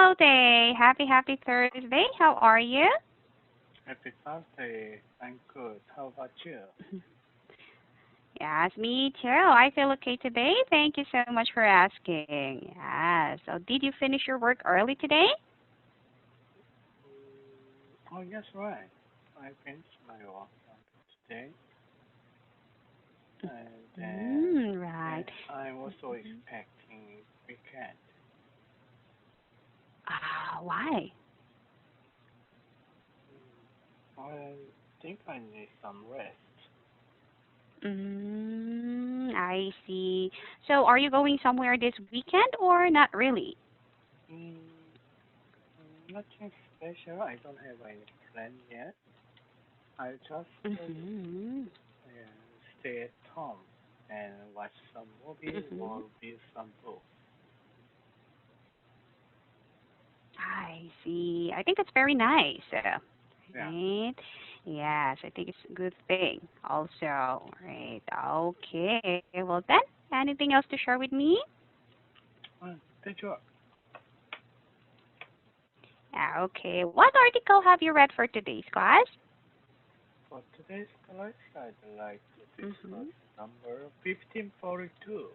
Hello there. Happy Thursday. How are you? Happy Thursday. I'm good. How about you? Yes, me too. I feel okay today. Thank you so much for asking. Yes. So, did you finish your work early today? Oh, yes, right. I finished my work today, and Right. I'm also Mhm. expecting weekend. Why? I think I need some rest. I see. So, are you going somewhere this weekend or not really? Mm, Nothing special. I don't have any plan yet. I just Mhm. stay at home and watch some movie Mhm. or read some books. I see. I think that's very nice. Yeah. Right. Yes, I think it's a good thing. Also, right. Okay. Well then, anything else to share with me? Did you Okay. What article have you read for today's class? For today's class, I'd like to discuss Mhm. number 1542,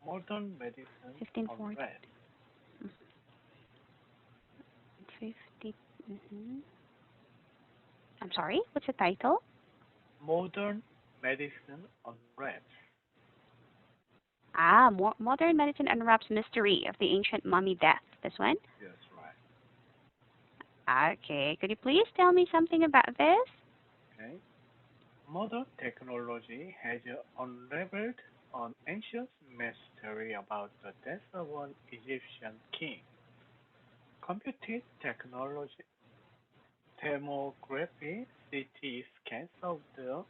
Modern Medicine on 1540. Rats. 50. I'm sorry. What's the title? Modern Medicine on Rats. Modern Medicine Unwraps Mystery of the Ancient Mummy Death. This one. Yes, right. Okay. Could you please tell me something about this? Okay. Modern technology has unraveled an ancient mystery about the death of an Egyptian king. Computed technology, thermography, CT scans of the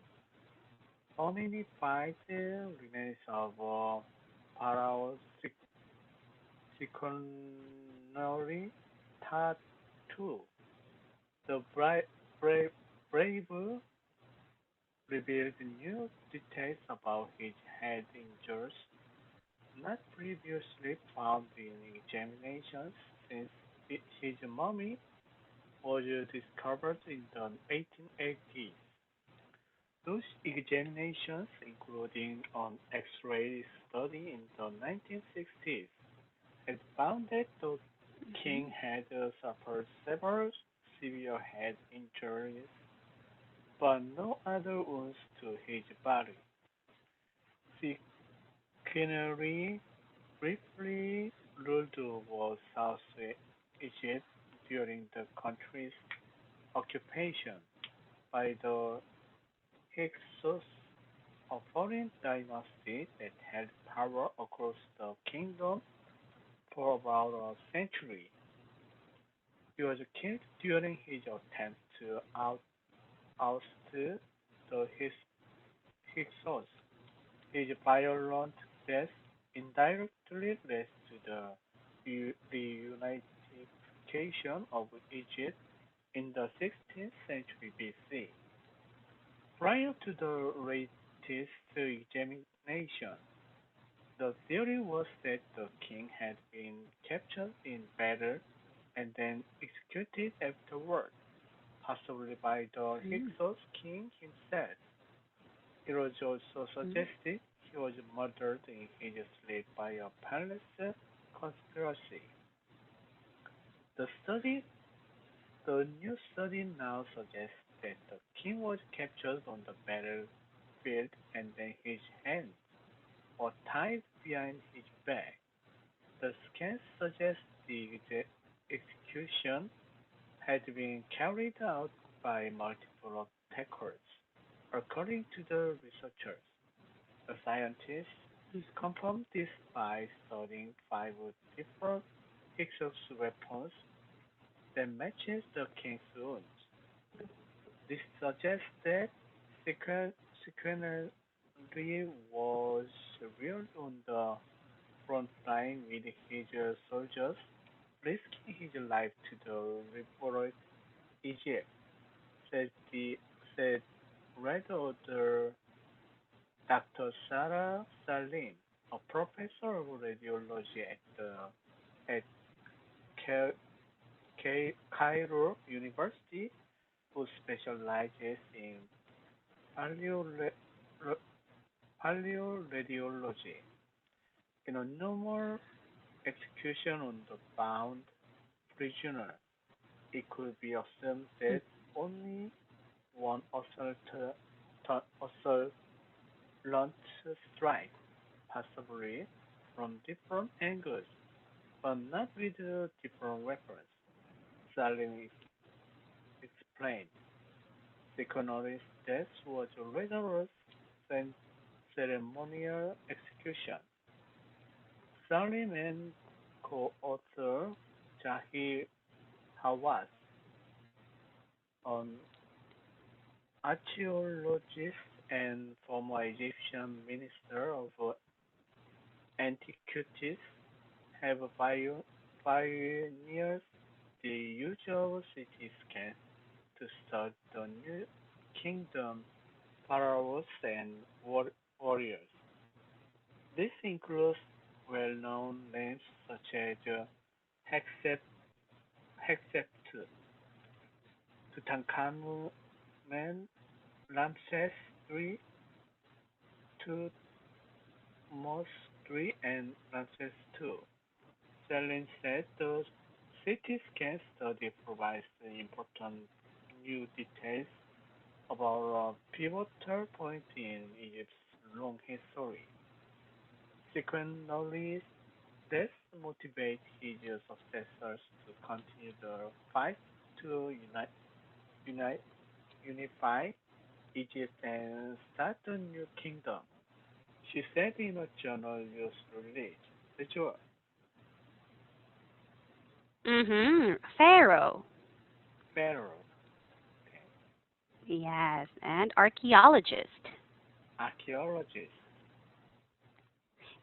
mummified remains of Pharaoh Seconori Tatu, the brave revealed new details about his head injuries not previously found in examinations since his mummy was discovered in the 1880s. Those examinations, including an X-ray study in the 1960s, had found that the Mhm. king had suffered several severe head injuries, but no other wounds to his body. Seconary briefly ruled over South Egypt during the country's occupation by the Hyksos, a foreign dynasty that held power across the kingdom for about a century. He was killed during his attempt to oust the Hyksos. His violent death indirectly led to the reunification of Egypt in the 16th century BC. Prior to the latest examination, the theory was that the king had been captured in battle and then executed afterward, possibly by the Mhm. Hyksos king himself. It was also Mhm. suggested he was murdered in his sleep by a palace conspiracy. The study, the new study now suggests that the king was captured on the battlefield and then his hands were tied behind his back. The scans suggest the execution had been carried out by multiple attackers. According to the researchers, the scientists confirmed this by studying five different Higgs weapons that matches the king's wounds. This suggests that Sequenary was real on the front line with his soldiers, risking his life to the liberate Egypt, said the said Red Order Dr. Sarah Salim, a professor of radiology at Cairo University, who specializes in paleo- paleoradiology. In a normal execution on the bound prisoner, it could be assumed that only one assailant strike, possibly from different angles, but not with different weapons. Salim explained. Secondary death was a rigorous ceremonial execution. Salim and co-author Jahir Hawass, an archaeologist and former Egyptian minister of antiquities, have pioneered the use of CT scans to study the new kingdom pharaohs and warriors. This includes well-known names such as Hexep- Hexeptu, Tutankhamun, Ramses III, Thutmose III, and Ramses II. Selin said the CT scan study provides important new details about a pivotal point in Egypt's long history. Sequentially, this motivates his successors to continue the fight to unite, unify Egypt and start a new kingdom. She said in a journal news release. Visual. Pharaoh. Pharaoh. Okay. Yes, and archaeologist. Archaeologist.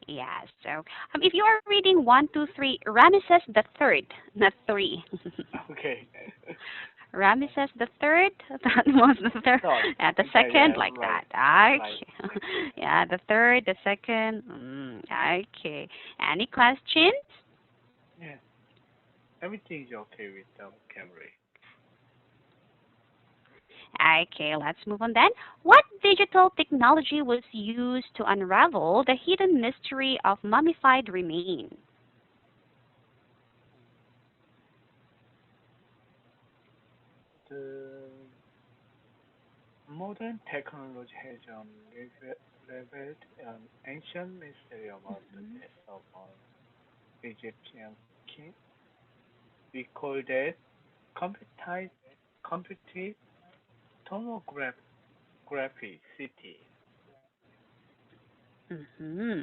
Yes. So, if you are reading one, two, three, Ramesses the third, not three. Okay. Ramesses the third. That was the third. Thought. Yeah, the Yeah, second, yeah, like right, that. right. Okay. Yeah, the third, the second. Okay. Any questions? Yeah. Everything is okay with the vocabulary. Okay, let's move on then. What digital technology was used to unravel the hidden mystery of mummified remains? The modern technology has revealed an ancient mystery about the Mhm. death of an Egyptian king. We call that computed, computed tomography CT. Mm-hmm.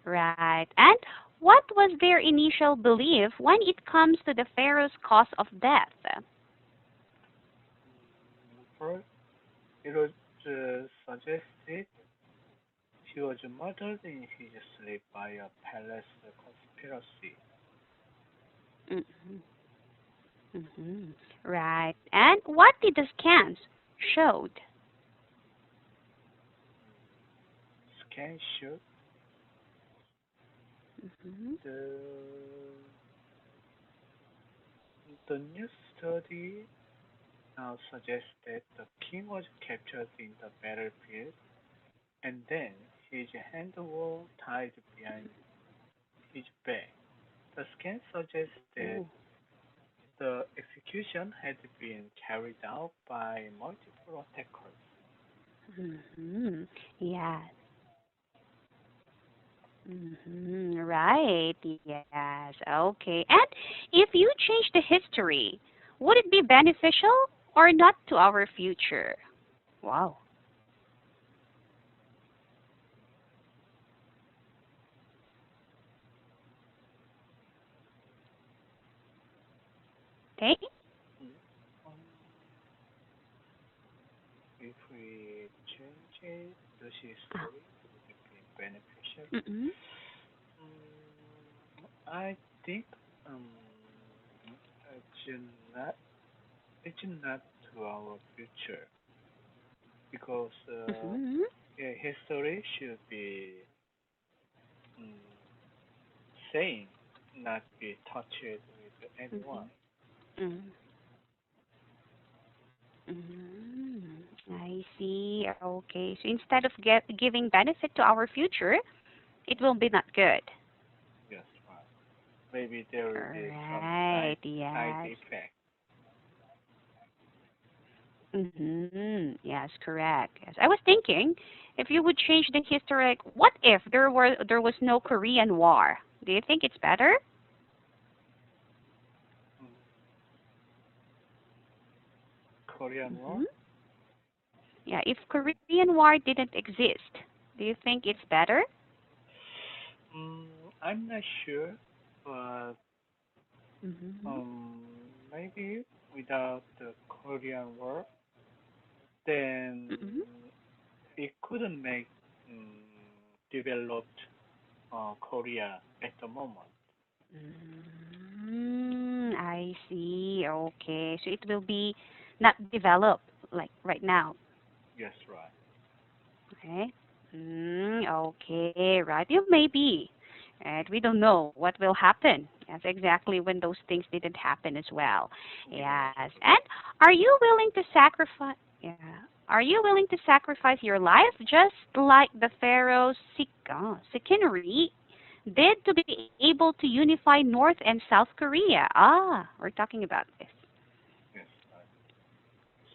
Right. And what was their initial belief when it comes to the pharaoh's cause of death? First, it was suggested he was murdered in his sleep by a palace conspiracy. Mm-hmm. Mm-hmm. Right. And what did the scans showed? Scan showed Mm-hmm. the the new study now suggests that the king was captured in the battlefield and then his hands were tied behind his back. The scan suggests that Ooh. the execution had been carried out by multiple attackers. Mm-hmm. Yes. Right. Yes. Okay. And if you change the history, would it be beneficial or not to our future? Wow. Okay. Mm. Um, if we change it, the Ah. history would it be beneficial? Mm-mm. I think um, it's not it's not to our future because Mm-hmm. yeah, history should be um, same, not be touched with anyone. Mhm. Mhm. Mhm. I see. Okay. So instead of giving benefit to our future, it will be not good. Yes, right. Maybe there will be some Right. side Yes. effect. Mhm. Yes, correct. Yes. I was thinking if you would change the history, like, what if there was no Korean War? Do you think it's better? Mm. Korean War? Mhm. Yeah, if Korean War didn't exist, do you think it's better? I'm not sure, but Mhm. um, maybe without the Korean War, then Mhm. it couldn't make developed Korea at the moment. I see. Okay. So it will be not developed like right now. Yes, right. Okay. Okay, right. You may be. And we don't know what will happen. That's exactly when those things didn't happen as well. Yes, Yes. And correct. are you willing to sacrifice? Yeah. Are you willing to sacrifice your life just like the Pharaoh Sekinri did to be able to unify North and South Korea? Ah, we're talking about this. Yes, right.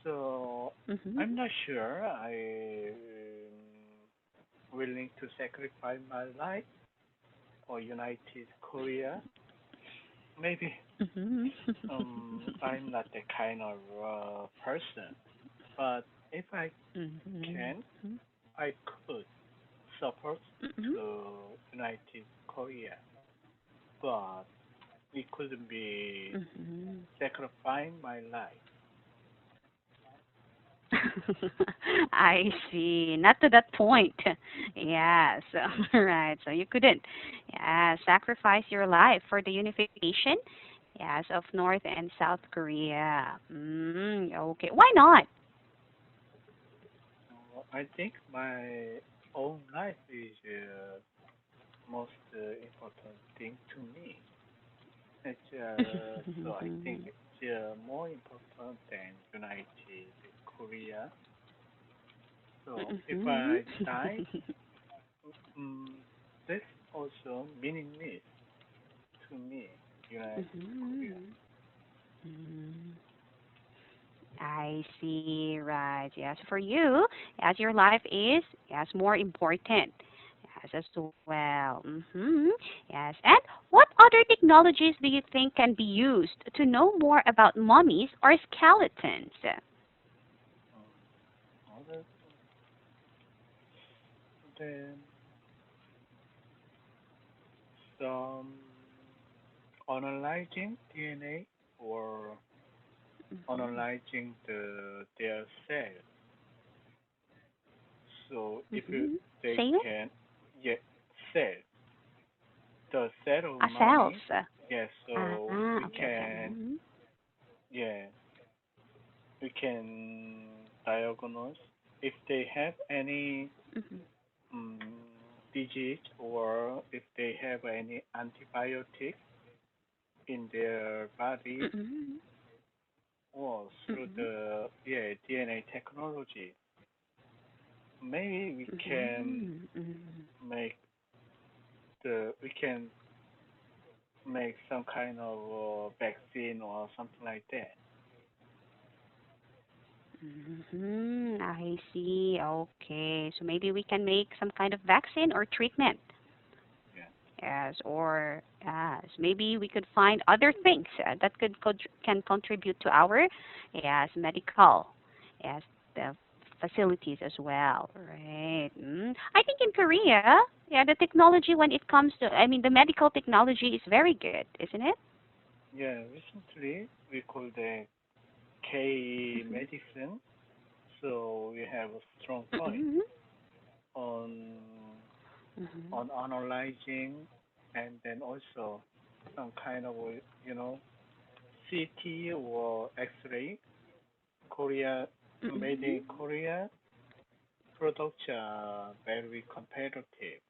So Mhm. I'm not sure I willing to sacrifice my life for United Korea. Maybe Mhm. I'm not the kind of person, but if I Mhm. can, I could support Mhm. to United Korea, but it couldn't be Mhm. sacrificing my life. I see. Not to that point. Yes. Right. So you couldn't, yeah, sacrifice your life for the unification, yes, of North and South Korea. Okay. Why not? I think my own life is most important thing to me. So I think it's more important than United Korea. So if Mhm. I die, mm, that's also meaningless to me, United Korea. Mhm. Mhm. I see, right. Yes, for you, as your life is, yes, more important. Yes, as well. Yes, and what other technologies do you think can be used to know more about mummies or skeletons? Other than some analyzing DNA or analyzing their cells. So if Mm-hmm. they Say it. can, yeah, cell, the cell of Cells. mummy, yeah, so we Okay, okay. can, yeah, we can diagnose if they have any Mm-hmm. um, disease or if they have any antibiotic in their body Mm-hmm. or through Mm-hmm. the DNA technology. Maybe we can Mm-hmm. Mm-hmm. make we can make some kind of vaccine or something like that. I see. Okay. So maybe we can make some kind of vaccine or treatment. Yeah. Yes, or yes, maybe we could find other things that can contribute to our yes medical yes the facilities as well, right? I think in Korea, yeah, the technology when it comes to I mean the medical technology is very good, isn't it? Yeah. Recently, we call the K Mhm. medicine. So we have a strong point Mhm. on Mhm. on analyzing and then also some kind of you know CT or X-ray. Korea made Mhm. in Korea products are very competitive.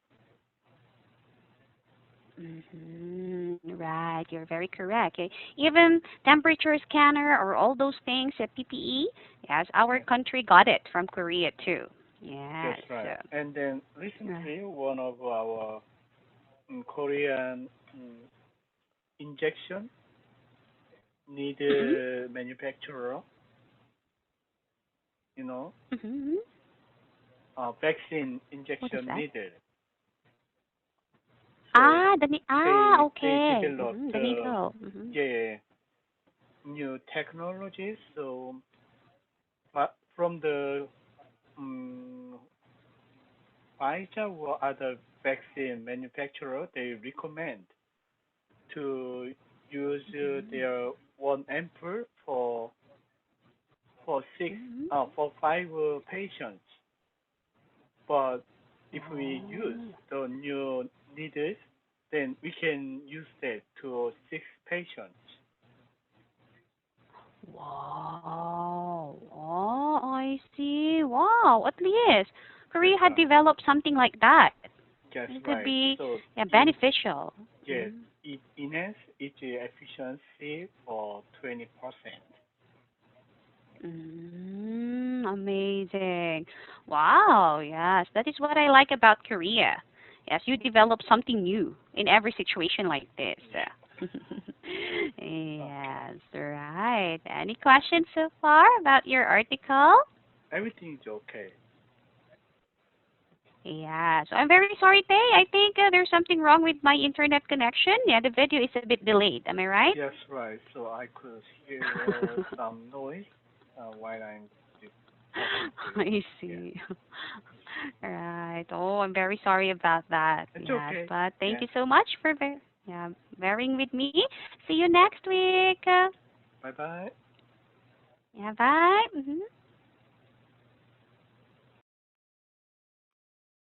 Right. right. You're very correct. Even temperature scanner or all those things at PPE, yes, our Yeah. country got it from Korea too. Yes. That's right. So, And then right. recently, one of our Korean injection need Mhm. manufacturer, you know, Mhm. vaccine What is injection that? needed. So they Okay. developed The needle. Mhm. yeah, new technologies. So but from the um, Pfizer or other vaccine manufacturer, they recommend to use Mhm. their one ampoule Mhm. for five patients. But if we use Oh. the new needles, then we can use that to 6 patients. Wow. Oh, I see. Wow. At least That's Korea had right. developed something like that. That's It could right. be, So yeah, in beneficial. yes, it enhance its efficiency for 20%. Amazing. Wow. Yes, that is what I like about Korea. Yes, you develop something new in every situation like this. Yeah. Okay. Yes, right. Any questions so far about your article? Everything is okay. Yeah, so I'm very sorry, Tay. I think there's something wrong with my internet connection. Yeah, the video is a bit delayed. Am I right? Yes, right. So I could hear some noise while I'm talking to you. I Yeah. see. Right. Oh, I'm very sorry about that. It's Yes, okay. but thank Yeah. you so much for yeah, bearing with me. See you next week. Bye bye. Yeah, bye.